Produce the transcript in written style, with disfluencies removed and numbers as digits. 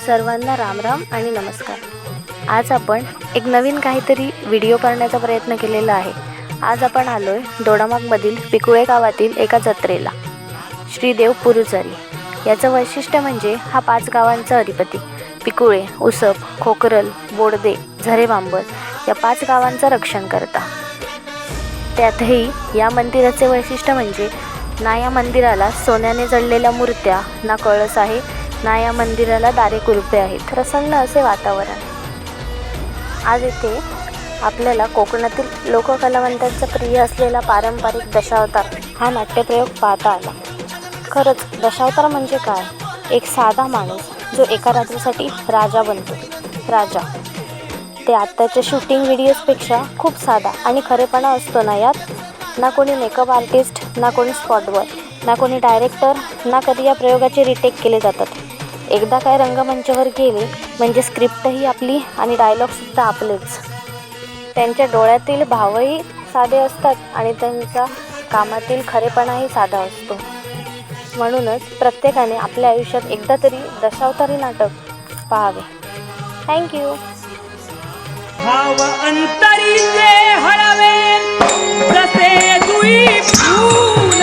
सर्वांना रामराम आणि नमस्कार। आज आपण एक नवीन काहीतरी व्हिडिओ करण्याचा प्रयत्न केलेला आहे। आज आपण आलोय दोडामार्गमधील पिकुळे गावातील एका जत्रेला। श्रीदेव पुरुचारी याचं वैशिष्ट्य म्हणजे हा 5 गावांचा अधिपती पिकुळे, उसप, खोकरल, बोडदे, झरेबांबर या 5 गावांचं रक्षण करता। त्यातही या मंदिराचे वैशिष्ट्य म्हणजे ना या मंदिराला सोन्याने जडलेल्या मूर्त्या, ना कळस आहे, ना या मंदिराला दारे कुलुपे आहेत। प्रसन्न असे वातावरण। आज इथे आपल्याला कोकणातील लोककलावंतांचा प्रिय असलेला पारंपरिक दशावतार हा नाट्यप्रयोग पाहता आला। खरंच दशावतार म्हणजे काय? एक साधा माणूस जो एका रात्रीसाठी राजा बनतो। राजा ते आत्ताच्या शूटिंग व्हिडिओजपेक्षा खूप साधा आणि खरेपणा असतो ना यात। ना कोणी मेकअप आर्टिस्ट, ना कोणी स्पॉट बॉय, ना कोणी डायरेक्टर, ना कधी या प्रयोगाचे रिटेक केले जातात। एकदा काय रंगमंचावर गेले म्हणजे स्क्रिप्टही आपली आणि डायलॉगसुद्धा आपलेच। त्यांच्या डोळ्यातील भावही साधे असतात आणि त्यांचा कामातील खरेपणाही साधा असतो। म्हणूनच प्रत्येकाने आपल्या आयुष्यात एकदा तरी दशावतारी नाटक पाहावे। थँक्यू। भाव अंतरी जे हळवे जसे जुई फूल